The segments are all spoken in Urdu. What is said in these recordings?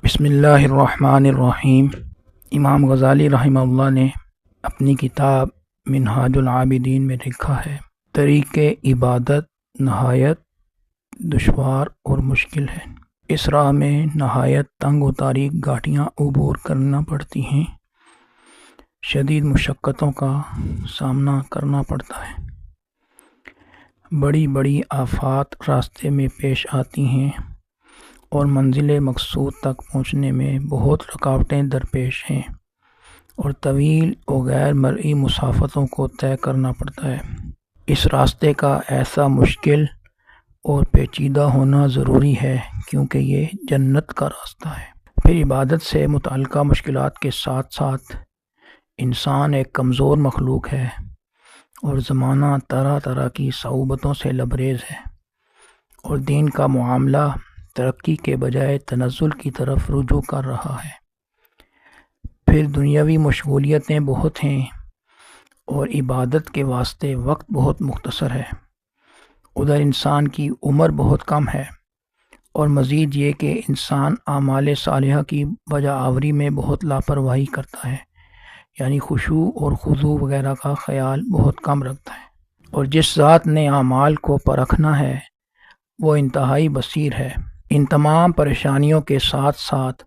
بسم اللہ الرحمن الرحیم۔ امام غزالی رحمہ اللہ نے اپنی کتاب منہاج العابدین میں لکھا ہے، طریق عبادت نہایت دشوار اور مشکل ہے۔ اس راہ میں نہایت تنگ و تاریک گھاٹیاں عبور کرنا پڑتی ہیں، شدید مشقتوں کا سامنا کرنا پڑتا ہے، بڑی بڑی آفات راستے میں پیش آتی ہیں اور منزل مقصود تک پہنچنے میں بہت رکاوٹیں درپیش ہیں اور طویل و غیر مرئی مسافتوں کو طے کرنا پڑتا ہے۔ اس راستے کا ایسا مشکل اور پیچیدہ ہونا ضروری ہے کیونکہ یہ جنت کا راستہ ہے۔ پھر عبادت سے متعلقہ مشکلات کے ساتھ ساتھ انسان ایک کمزور مخلوق ہے اور زمانہ طرح طرح کی صعوبتوں سے لبریز ہے اور دین کا معاملہ ترقی کے بجائے تنزل کی طرف رجوع کر رہا ہے۔ پھر دنیاوی مشغولیتیں بہت ہیں اور عبادت کے واسطے وقت بہت مختصر ہے۔ ادھر انسان کی عمر بہت کم ہے اور مزید یہ کہ انسان اعمال صالحہ کی بجا آوری میں بہت لاپرواہی کرتا ہے، یعنی خشوع اور خضوع وغیرہ کا خیال بہت کم رکھتا ہے، اور جس ذات نے اعمال کو پرکھنا ہے وہ انتہائی بصیر ہے۔ ان تمام پریشانیوں کے ساتھ ساتھ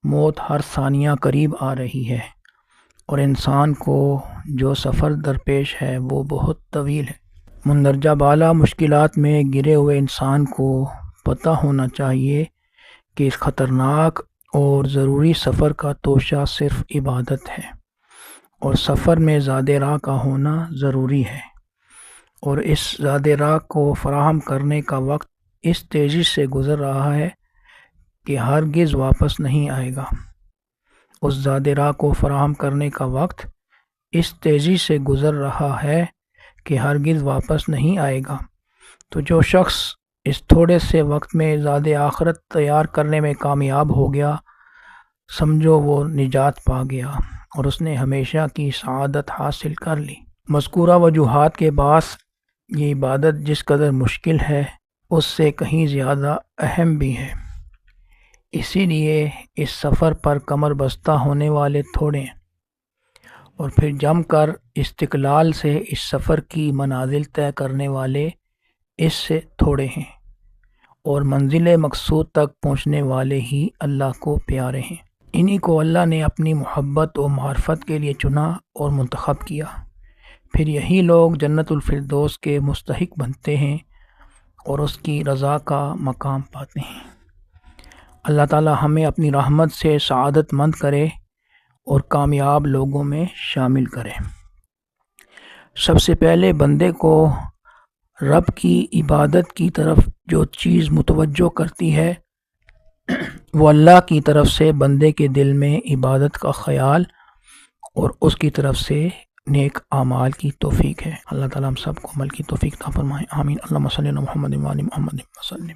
موت ہر ثانیہ قریب آ رہی ہے اور انسان کو جو سفر درپیش ہے وہ بہت طویل ہے۔ مندرجہ بالا مشکلات میں گرے ہوئے انسان کو پتہ ہونا چاہیے کہ اس خطرناک اور ضروری سفر کا توشہ صرف عبادت ہے، اور سفر میں زاد راہ کا ہونا ضروری ہے، اور اس زاد راہ کو فراہم کرنے کا وقت اس تیزی سے گزر رہا ہے کہ ہرگز واپس نہیں آئے گا۔ اس زاد راہ کو فراہم کرنے کا وقت اس تیزی سے گزر رہا ہے کہ ہرگز واپس نہیں آئے گا۔ تو جو شخص اس تھوڑے سے وقت میں زاد آخرت تیار کرنے میں کامیاب ہو گیا، سمجھو وہ نجات پا گیا اور اس نے ہمیشہ کی سعادت حاصل کر لی۔ مذکورہ وجوہات کے باعث یہ عبادت جس قدر مشکل ہے اس سے کہیں زیادہ اہم بھی ہے، اسی لیے اس سفر پر کمر بستہ ہونے والے تھوڑے ہیں، اور پھر جم کر استقلال سے اس سفر کی منازل طے کرنے والے اس سے تھوڑے ہیں، اور منزل مقصود تک پہنچنے والے ہی اللہ کو پیارے ہیں۔ انہی کو اللہ نے اپنی محبت و معرفت کے لیے چنا اور منتخب کیا، پھر یہی لوگ جنت الفردوس کے مستحق بنتے ہیں اور اس کی رضا کا مقام پاتے ہیں۔ اللہ تعالی ہمیں اپنی رحمت سے سعادت مند کرے اور کامیاب لوگوں میں شامل کرے۔ سب سے پہلے بندے کو رب کی عبادت کی طرف جو چیز متوجہ کرتی ہے وہ اللہ کی طرف سے بندے کے دل میں عبادت کا خیال اور اس کی طرف سے نیک اعمال کی توفیق ہے۔ اللہ تعالیٰ ہم سب کو عمل کی توفیق عطا فرمائے، آمین۔ اللہم صلی علی محمد و علی محمد وسلم۔